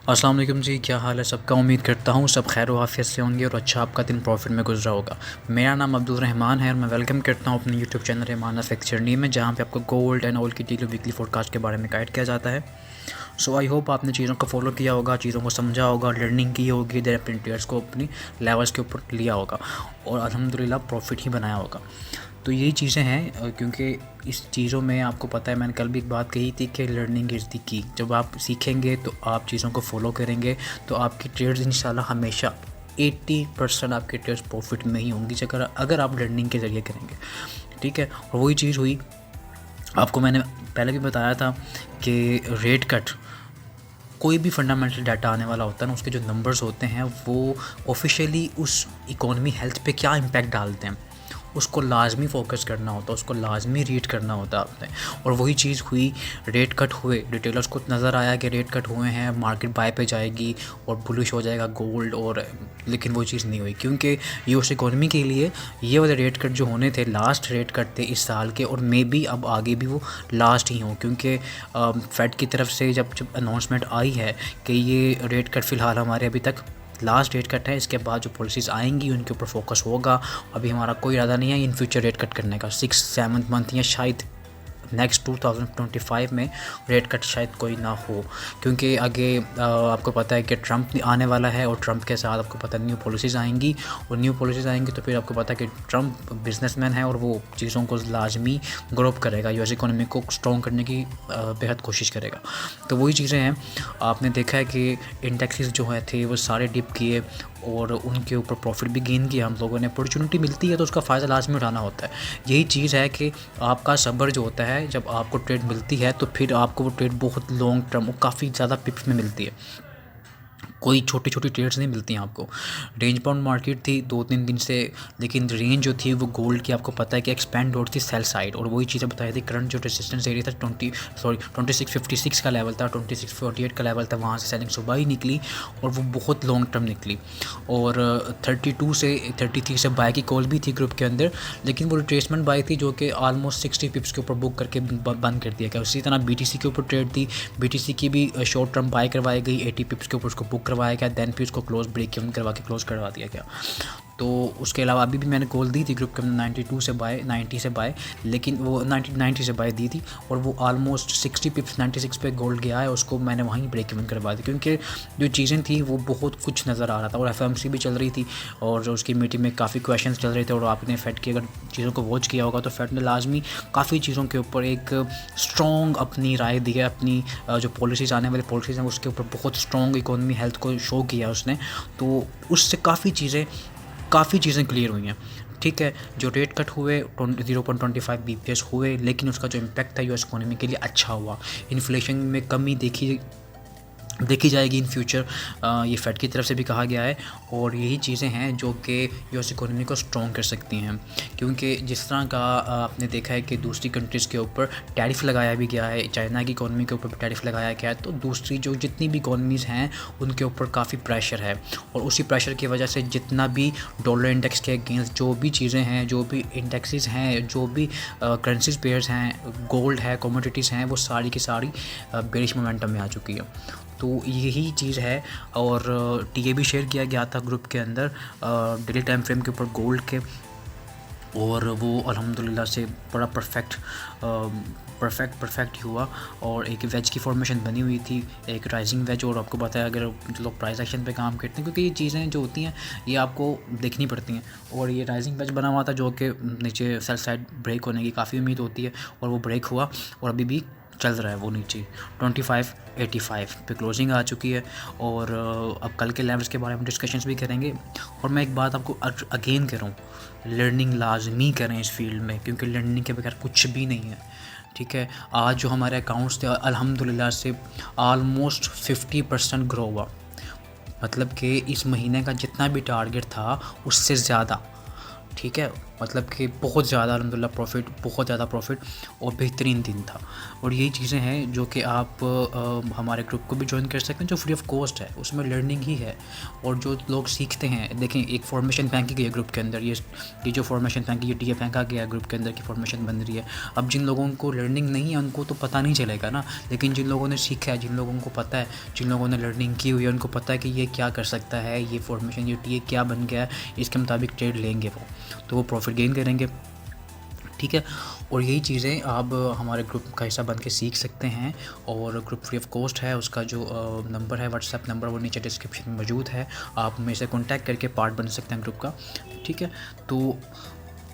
अस्सलाम वालेकुम जी, क्या हाल है सबका। उम्मीद करता हूँ सब खैर आफियत से होंगे और अच्छा आपका दिन प्रॉफिट में गुजरा होगा। मेरा नाम अब्दुल रहमान है और मैं वेलकम करता हूँ अपने YouTube channel Rahman FX journey में, जहाँ पे आपको गोल्ड एंड ऑयल की डेली वीकली फोरकास्ट के बारे में गाइड किया जाता है। सो आई होप आपने चीज़ों को फॉलो किया होगा, चीज़ों को समझा होगा, लर्निंग की होगी, देन अपने ट्रेड्स को अपनी लेवल्स के ऊपर लिया होगा और अल्हम्दुलिल्लाह प्रॉफिट ही बनाया होगा। तो यही चीज़ें हैं, क्योंकि इस चीज़ों में आपको पता है, मैंने कल भी एक बात कही थी कि लर्निंग इज़ द की। जब आप सीखेंगे तो आप चीज़ों को फॉलो करेंगे तो आपकी ट्रेड्स इंशाल्लाह हमेशा 80% आपके ट्रेड्स प्रॉफिट में ही होंगी अगर आप लर्निंग के ज़रिए करेंगे। ठीक है, और वही चीज़ हुई। आपको मैंने पहले भी बताया था कि रेट कट, कोई भी फंडामेंटल डाटा आने वाला होता है ना, उसके जो नंबर्स होते हैं वो ऑफिशियली उस इकोनॉमी हेल्थ पे क्या इम्पैक्ट डालते हैं, उसको लाजमी फोकस करना होता है, उसको लाजमी रीड करना होता है आपने। और वही चीज़ हुई, रेट कट हुए, रिटेलर्स को नज़र आया कि रेट कट हुए हैं, मार्केट बाय पे जाएगी और बुलिश हो जाएगा गोल्ड, और लेकिन वो चीज़ नहीं हुई, क्योंकि यूएस इकोनॉमी के लिए ये वाले रेट कट जो होने थे लास्ट रेट कट थे इस साल के, और मे बी अब आगे भी वो लास्ट ही हों, क्योंकि फेड की तरफ से जब अनाउंसमेंट आई है कि ये रेट कट फ़िलहाल हमारे अभी तक लास्ट रेट कट है, इसके बाद जो पॉलिसीज़ आएंगी उनके ऊपर फोकस होगा। अभी हमारा कोई इरादा नहीं है इन फ्यूचर रेट कट करने का। 6-7 मंथ या शायद नेक्स्ट 2025 में रेट कट शायद कोई ना हो, क्योंकि आगे आपको पता है कि ट्रम्प आने वाला है और ट्रम्प के साथ आपको पता है न्यू पॉलिसीज़ आएंगी, और न्यू पॉलिसीज़ आएंगी तो फिर आपको पता है कि ट्रम्प बिजनेसमैन है और वो चीज़ों को लाजमी ग्रो करेगा, यूएस इकोनॉमी को स्ट्रॉन्ग करने की बेहद कोशिश करेगा। तो वही चीज़ें हैं, आपने देखा है कि इंडेक्सेस जो है थे वो सारे डिप किए और उनके ऊपर प्रॉफिट भी गेन किया हम लोगों ने। अपॉर्चुनिटी मिलती है तो उसका फ़ायदा लाजमी उठाना होता है। यही चीज़ है कि आपका सब्र जो होता है, जब आपको ट्रेड मिलती है तो फिर आपको वो ट्रेड बहुत लॉन्ग टर्म और काफ़ी ज़्यादा पिप्स में मिलती है, कोई छोटी छोटी ट्रेड्स नहीं मिलती हैं आपको। रेंज बाउंड मार्केट थी 2-3 दिन से, लेकिन रेंज जो थी वो गोल्ड की आपको पता है कि एक्सपेंड हो रही थी सेल साइड, और वही चीज़ें बताई थी। करंट जो रेजिस्टेंस एरिया था 2656 का लेवल था, 2648 का लेवल था, वहाँ से सेलिंग सुबह ही निकली और वो बहुत लॉन्ग टर्म निकली। और 32 से 33 से बाय की कॉल भी थी ग्रुप के अंदर, लेकिन वो रिट्रेसमेंट बाय थी जो कि ऑलमोस्ट 60 पिप्स के ऊपर बुक करके बंद कर दिया गया। उसी तरह बीटीसी के ऊपर ट्रेड थी, बीटीसी की भी शॉर्ट टर्म बाय करवाई गई, 80 पिप्स के ऊपर उसको बुक करवाया गया, देन फिर उसको क्लोज ब्रेक इवन करवा के क्लोज करवा दिया गया। तो उसके अलावा अभी भी मैंने कॉल दी थी ग्रुप के अंदर 92 से बाय, 90 से बाय, लेकिन वो 90 से बाय दी थी और वो ऑलमोस्ट 60 पिप्स 96 पे गोल्ड गया है, उसको मैंने वहीं ब्रेक इवन करवा दी, क्योंकि जो चीज़ें थी वो बहुत कुछ नज़र आ रहा था और एफएमसी भी चल रही थी और उसकी मीटिंग में काफ़ी क्वेश्चंस चल रहे थे। और आपने फेड की अगर चीज़ों को वॉच किया होगा तो फेड ने लाजमी काफ़ी चीज़ों के ऊपर एक स्ट्रॉन्ग अपनी राय दी है, अपनी जो पॉलिसीज़ आने वाली पॉलिसीज़ हैं उसके ऊपर बहुत स्ट्रॉन्ग इकोनॉमी हेल्थ को शो किया उसने। तो उससे काफ़ी चीज़ें क्लियर हुई हैं। ठीक है, जो रेट कट हुए 0.25 बीपीएस हुए, लेकिन उसका जो इम्पैक्ट था यूएस इकोनॉमी के लिए अच्छा हुआ। इन्फ्लेशन में कमी देखी जाएगी इन फ्यूचर, ये फेड की तरफ से भी कहा गया है, और यही चीज़ें हैं जो कि यूएस इकोनॉमी को स्ट्रॉन्ग कर सकती हैं। क्योंकि जिस तरह का आपने देखा है कि दूसरी कंट्रीज़ के ऊपर टैरिफ लगाया भी गया है, चाइना की इकोनॉमी के ऊपर भी टैरिफ लगाया गया है, तो दूसरी जो जितनी भी इकोनॉमीज़ हैं उनके ऊपर काफ़ी प्रेशर है, और उसी प्रेशर की वजह से जितना भी डॉलर इंडेक्स के अगेंस्ट जो भी चीज़ें हैं, जो भी इंडेक्सेस हैं, जो भी करेंसीज पेयर्स हैं, गोल्ड है, कमोडिटीज़ हैं, वो सारी की सारी बेरिश मोमेंटम में आ चुकी है। तो यही चीज़ है। और टीए भी शेयर किया गया था ग्रुप के अंदर डेली टाइम फ्रेम के ऊपर गोल्ड के, और वो अल्हम्दुलिल्लाह से बड़ा परफेक्ट ही हुआ, और एक वेज की फॉर्मेशन बनी हुई थी, एक राइजिंग वेज। और आपको पता है अगर लोग प्राइस एक्शन पे काम करते हैं, क्योंकि ये चीज़ें जो होती हैं ये आपको देखनी पड़ती हैं, और ये राइजिंग वेज बना हुआ था जो कि नीचे सेल साइड ब्रेक होने की काफ़ी उम्मीद होती है, और वो ब्रेक हुआ और अभी भी चल रहा है वो नीचे 2585 पे क्लोजिंग आ चुकी है। और अब कल के लेवल्स के बारे में डिस्कशंस भी करेंगे। और मैं एक बात आपको अगेन कह रहा हूँ, लर्निंग लाजमी करें इस फील्ड में, क्योंकि लर्निंग के बगैर कुछ भी नहीं है। ठीक है, आज जो हमारे अकाउंट्स थे अल्हम्दुलिल्लाह से ऑलमोस्ट 50% ग्रो हुआ, मतलब कि इस महीने का जितना भी टारगेट था उससे ज़्यादा। ठीक है, मतलब कि बहुत ज़्यादा अल्हम्दुलिल्लाह प्रॉफिट, बहुत ज़्यादा प्रॉफिट और बेहतरीन दिन था। और यही चीज़ें हैं जो कि आप हमारे ग्रुप को भी ज्वाइन कर सकते हैं, जो फ्री ऑफ कॉस्ट है, उसमें लर्निंग ही है। और जो लोग सीखते हैं, देखें एक फॉर्मेशन फेंकी गई है ग्रुप के अंदर, ये जो फॉर्मेशन फेंकी, ये डी फेंका गया ग्रुप के अंदर की फॉर्मेशन बन रही है। अब जिन लोगों को लर्निंग नहीं है उनको तो पता नहीं चलेगा ना, लेकिन जिन लोगों ने सीखा है, जिन लोगों को पता है, जिन लोगों ने लर्निंग की हुई है, उनको पता है कि ये क्या कर सकता है, ये फॉर्मेशन, ये क्या बन गया है, इसके मुताबिक ट्रेड लेंगे वो, तो वो प्रॉफिट गेन करेंगे। ठीक है, और यही चीज़ें आप हमारे ग्रुप का हिस्सा बन के सीख सकते हैं। और ग्रुप फ्री ऑफ कॉस्ट है, उसका जो नंबर है, व्हाट्सएप नंबर, वो नीचे डिस्क्रिप्शन में मौजूद है, आप मेरे से कॉन्टैक्ट करके पार्ट बन सकते हैं ग्रुप का। ठीक है, तो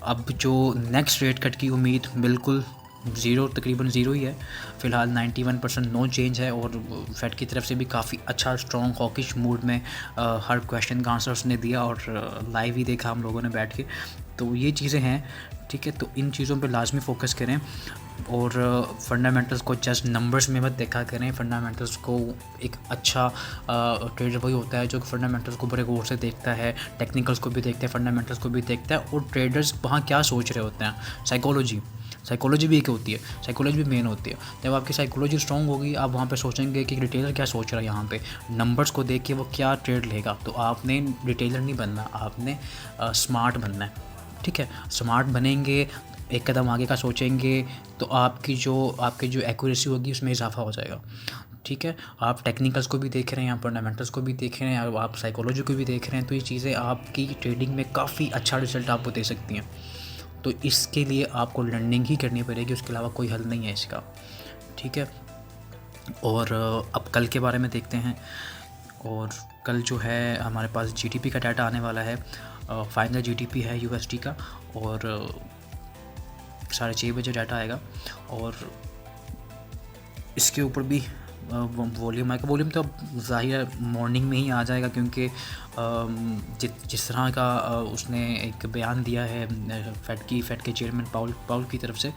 अब जो नेक्स्ट रेट कट की उम्मीद बिल्कुल ज़ीरो, तकरीबन ज़ीरो ही है फ़िलहाल। 91% नो चेंज है। और फेड की तरफ से भी काफ़ी अच्छा स्ट्रॉन्ग हॉकिश मूड में हर क्वेश्चन का आंसर उसने दिया, और लाइव ही देखा हम लोगों ने बैठ के। तो ये चीज़ें हैं। ठीक है, तो इन चीज़ों पे लाजमी फ़ोकस करें, और फंडामेंटल्स को जस्ट नंबर्स में मत देखा करें। फंडामेंटल्स को एक अच्छा ट्रेडर वही होता है जो फंडामेंटल्स को बड़े गौर से देखता है, टेक्निकल्स को भी देखता है, फंडामेंटल्स को भी देखता है, और ट्रेडर्स वहाँ क्या सोच रहे होते हैं, साइकोलॉजी भी एक होती है, साइकोलॉजी भी मेन होती है। जब आपकी साइकोलॉजी स्ट्रॉन्ग होगी, आप वहाँ पे सोचेंगे कि रिटेलर क्या सोच रहा है, यहाँ पे नंबर्स को देख के वो क्या ट्रेड लेगा। तो आपने रिटेलर नहीं बनना, आपने स्मार्ट बनना है। ठीक है, स्मार्ट बनेंगे, एक कदम आगे का सोचेंगे, तो आपकी जो एक्यूरेसी होगी उसमें इजाफा हो जाएगा। ठीक है, आप टेक्निकल्स को भी देख रहे हैं, आप फंडामेंटल्स को भी देख रहे हैं, आप साइकोलॉजी को भी देख रहे हैं, तो ये चीज़ें आपकी ट्रेडिंग में काफ़ी अच्छा रिजल्ट आपको दे सकती हैं। तो इसके लिए आपको लर्निंग ही करनी पड़ेगी, उसके अलावा कोई हल नहीं है इसका। ठीक है, और अब कल के बारे में देखते हैं। और कल जो है हमारे पास जीडीपी का डाटा आने वाला है, फाइनल जीडीपी है यूएसडी का, और 6:30 बजे डाटा आएगा। और इसके ऊपर भी वॉल्यूम आएगा। वॉल्यूम तो अब ज़ाहिर है मॉर्निंग में ही आ जाएगा, क्योंकि जिस तरह का उसने एक बयान दिया है फेड के चेयरमैन पाउल की तरफ से,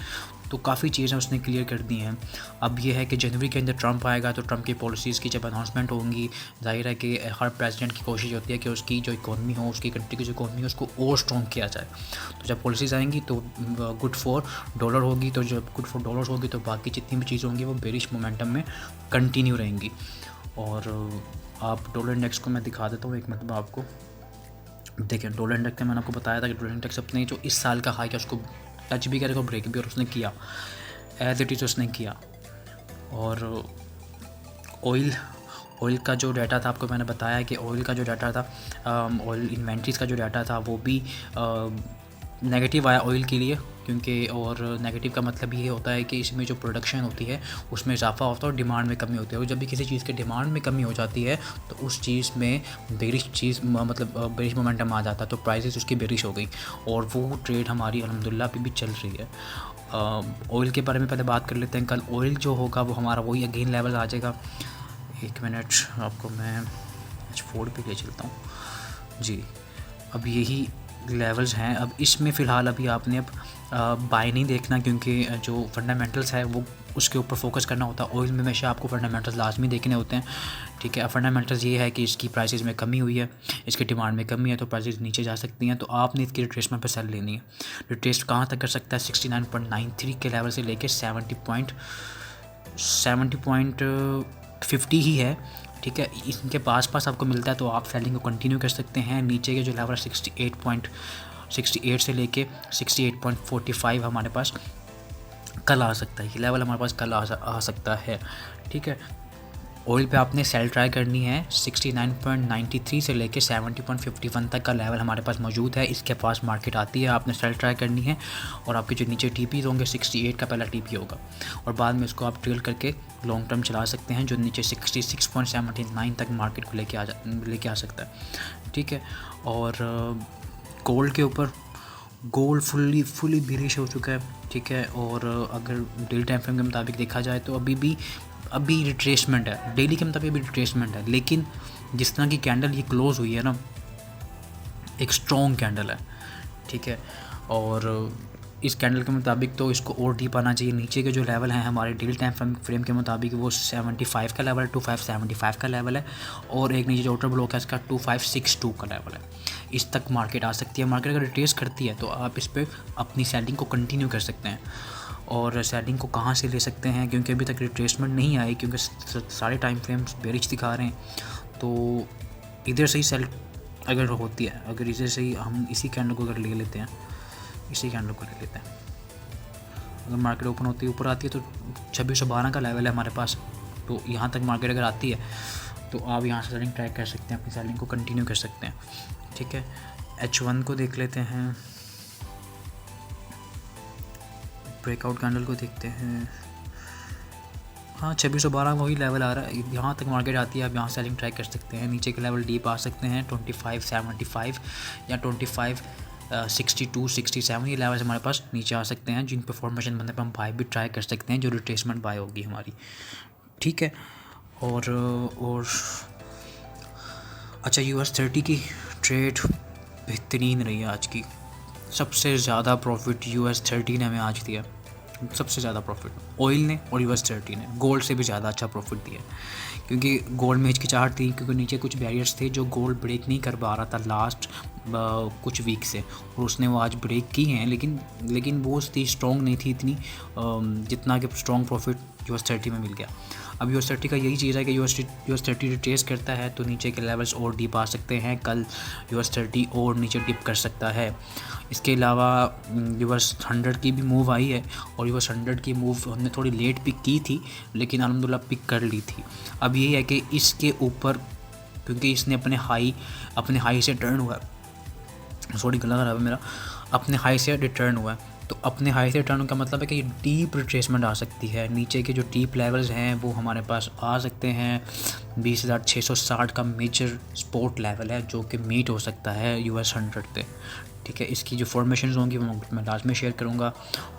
तो काफ़ी चीज़ें उसने क्लियर कर दी हैं। अब ये है कि जनवरी के अंदर ट्रंप आएगा, तो ट्रंप की पॉलिसीज़ की जब अनाउंसमेंट होंगी, जाहिर है कि हर प्रेसिडेंट की कोशिश होती है कि उसकी जो इकॉनमी हो, उसकी कंट्री की जो इकॉनमी है, उसको और स्ट्रॉन्ग किया जाए। तो जब पॉलिसीज़ आएंगी तो गुड फॉर डॉलर होगी, तो जब गुड फॉर डॉलर होगी तो बाकी जितनी भी चीज़ें होंगी वो बेरिश मोमेंटम में कंटिन्यू रहेंगी। और आप डॉलर इंडेक्स को मैं दिखा देता हूँ एक मतलब आपको। देखिए, डॉलर इंडेक्स का मैंने आपको बताया था कि डॉलर इंडेक्स अपने जो इस साल का हाई है उसको टच भी करेगा, ब्रेक भी, और उसने किया, एज इट इज़ उसने किया। और ऑयल का जो डाटा था, आपको मैंने बताया कि ऑयल का जो डाटा था, ऑयल इन्वेंट्रीज़ का जो डाटा था, वो भी नेगेटिव आया ऑयल के लिए, क्योंकि और नेगेटिव का मतलब ये होता है कि इसमें जो प्रोडक्शन होती है उसमें इजाफा होता है और डिमांड में कमी होती है। और जब भी किसी चीज़ के डिमांड में कमी हो जाती है तो उस चीज़ में बेरिश मोमेंटम आ जाता है, तो प्राइसेस उसकी बेरिश हो गई, और वो ट्रेड हमारी अल्हम्दुलिल्लाह अभी भी चल रही है। ऑयल के बारे में पहले बात कर लेते हैं। कल ऑयल जो होगा वो हमारा वही अगेन लेवल आ जाएगा। एक मिनट, आपको मैं H4 पे ले चलता हूँ जी। अब यही लेवल्स हैं। अब इसमें फ़िलहाल अभी आपने बाय नहीं देखना, क्योंकि जो फंडामेंटल्स है वो उसके ऊपर फोकस करना होता है। ऑयल में हमेशा आपको फंडामेंटल्स लाजमी देखने होते हैं। ठीक है, फंडामेंटल्स ये है कि इसकी प्राइसेस में कमी हुई है, इसकी डिमांड में कमी है, तो प्राइसेस नीचे जा सकती हैं, तो आपने इसकी रिट्रेसमेंट पर सेल लेनी है। रिट्रेस कहाँ तक कर सकता है? 69.93 के लेवल से लेके 70.50 ही है। ठीक है, इनके पास आपको मिलता है तो आप सेलिंग को कंटिन्यू कर सकते हैं। नीचे के जो लेवल 68 से लेके 68.45 हमारे पास कल आ सकता है। ये लेवल हमारे पास कल आ सकता है। ठीक है, ऑयल पे आपने सेल ट्राई करनी है। 69.93 से लेके 70.51 तक का लेवल हमारे पास मौजूद है। इसके पास मार्केट आती है, आपने सेल ट्राई करनी है, और आपके जो नीचे टीपीज़ होंगे 68 का पहला टीपी होगा, और बाद में इसको आप ट्रेल करके लॉन्ग टर्म चला सकते हैं, जो नीचे 66.79 तक मार्केट को लेके आ सकता है। ठीक है, और गोल्ड के ऊपर, गोल्ड फुली बेरिश हो चुका है। ठीक है, और अगर डेली टाइम फ्रेम के मुताबिक देखा जाए तो अभी रिट्रेसमेंट है, डेली के मुताबिक अभी रिट्रेसमेंट है, लेकिन जिस तरह की कैंडल ये क्लोज़ हुई है ना, एक स्ट्रॉन्ग कैंडल है। ठीक है, और इस कैंडल के मुताबिक तो इसको और डीप आना चाहिए। नीचे के जो लेवल हैं हमारे डेली टाइम फ्रेम के मुताबिक वो 75 का लेवल है, 2575 का लेवल है, और एक नीचे जो आउटर ब्लॉक है इसका 2562 का लेवल है। इस तक मार्केट आ सकती है। मार्केट अगर रिट्रेस करती है तो आप इस पर अपनी सेलिंग को कंटिन्यू कर सकते हैं। और सेलिंग को कहाँ से ले सकते हैं, क्योंकि अभी तक रिट्रेसमेंट नहीं आई, क्योंकि सारे टाइम फ्रेम्स बेरिश दिखा रहे हैं। तो इधर से ही सेल अगर होती है, अगर इधर से ही हम इसी कैंडल को अगर ले लेते हैं, इसी कैंडल को ले लेते हैं, अगर मार्केट ओपन होती है ऊपर आती है तो 2612 का लेवल है हमारे पास। तो यहाँ तक मार्केट अगर आती है तो आप यहाँ से सेलिंग ट्रैक कर सकते हैं, अपनी सेलिंग को कंटिन्यू कर सकते हैं। ठीक है, H1 को देख लेते हैं, ब्रेकआउट कैंडल को देखते हैं। हाँ, 2612 वही लेवल आ रहा है। यहाँ तक मार्केट आती है, आप यहाँ सेलिंग ट्राई कर सकते हैं। नीचे के लेवल डीप आ सकते हैं 2575 या 2562 67, ये लेवल हमारे पास नीचे आ सकते हैं, जिन पे फॉर्मेशन बनने पर हम बाय भी ट्राई कर सकते हैं, जो रिट्रेसमेंट बाय होगी हमारी। ठीक है, और अच्छा, US30 की ट्रेड बेहतरीन रही है आज की। सबसे ज़्यादा प्रॉफिट US30 ने हमें आज दिया, सबसे ज़्यादा प्रॉफिट ऑयल ने और US30 ने। गोल्ड से भी ज़्यादा अच्छा प्रॉफिट दिया, क्योंकि गोल्ड में हिचकिचाहट थी, क्योंकि नीचे कुछ बैरियर्स थे जो गोल्ड ब्रेक नहीं कर पा रहा था लास्ट कुछ वीक से, और उसने वो आज ब्रेक की हैं, लेकिन वो इतनी स्ट्रॉन्ग नहीं थी इतनी जितना कि स्ट्रॉन्ग प्रॉफिट US30 में मिल गया। अब US30 का यही चीज़ है कि US30 रिट्रेस करता है तो नीचे के लेवल्स और डीप आ सकते हैं। कल US30 और नीचे डिप कर सकता है। इसके अलावा US100 की भी मूव आई है, और US100 की मूव हमने थोड़ी लेट पिक की थी, लेकिन अल्हम्दुलिल्लाह पिक कर ली थी। अब ये है कि इसके ऊपर, क्योंकि इसने अपने हाई से टर्न हुआ, सॉरी गला खराब है मेरा, अपने हाई से रिटर्न हुआ है। तो अपने हाई से रिटर्न का मतलब है कि ये डीप रिट्रेसमेंट आ सकती है। नीचे के जो डीप लेवल्स हैं वो हमारे पास आ सकते हैं। 20,660 का मेजर सपोर्ट लेवल है, जो कि मीट हो सकता है US100 पे। ठीक है, इसकी जो फॉर्मेशंस होंगी वो मैं लास्ट में शेयर करूँगा।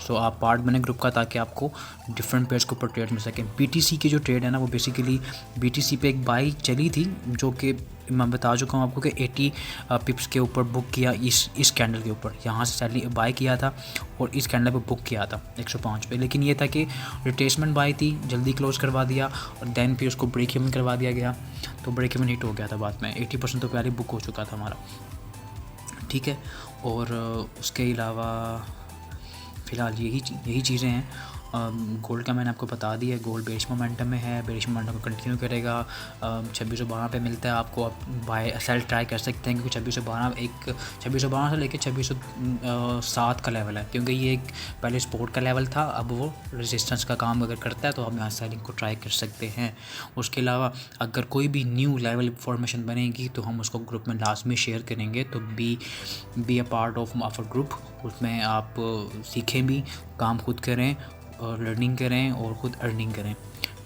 सो आप पार्ट बने ग्रुप का, ताकि आपको डिफरेंट पेयर्स के ऊपर ट्रेड मिल सकें। BTC की जो ट्रेड है ना, वो बेसिकली BTC पे एक बाई चली थी, जो कि मैं बता चुका हूँ आपको कि 80 पिप्स के ऊपर बुक किया इस कैंडल के ऊपर। यहाँ से सैलरी बाई किया था और इस कैंडल पे बुक किया था 105 पे, लेकिन ये था कि रिट्रेसमेंट बाई थी, जल्दी क्लोज करवा दिया, और दैन फिर उसको ब्रेक इवन करवा दिया गया, तो ब्रेक इवन हिट हो गया था बाद में। 80% तो पहले बुक हो चुका था हमारा। ठीक है, और उसके अलावा फ़िलहाल यही चीज़ें हैं। गोल्ड का मैंने आपको बता दिया, गोल्ड बेरिश मोमेंटम में है, बेरिश मोमेंटम को कंटिन्यू करेगा। 2612 पे मिलता है आपको, आप बाय सेल ट्राई कर सकते हैं, क्योंकि 2612 से लेकर 2607 का लेवल है, क्योंकि ये एक पहले सपोर्ट का लेवल था, अब वो रेजिस्टेंस का काम अगर करता है तो हम यहाँ सेलिंग को ट्राई कर सकते हैं। उसके अलावा अगर कोई भी न्यू लेवल फॉर्मेशन बनेगी तो हम उसको ग्रुप में लाजमी शेयर करेंगे, तो be a part of our group. उसमें आप सीखें भी, काम खुद करें और लर्निंग करें और ख़ुद अर्निंग करें।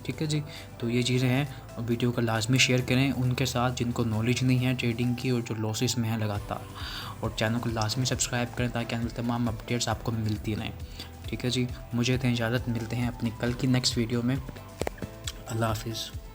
ठीक है जी, तो ये चीज़ें हैं। वीडियो को लाजमी शेयर करें उनके साथ जिनको नॉलेज नहीं है ट्रेडिंग की और जो लॉसेस में है लगातार, और चैनल को लाजमी सब्सक्राइब करें ताकि आगे तमाम अपडेट्स आपको मिलती रहें। ठीक है जी, मुझे दें इजाज़त, मिलते हैं अपनी कल की नेक्स्ट वीडियो में। अल्लाह हाफिज़।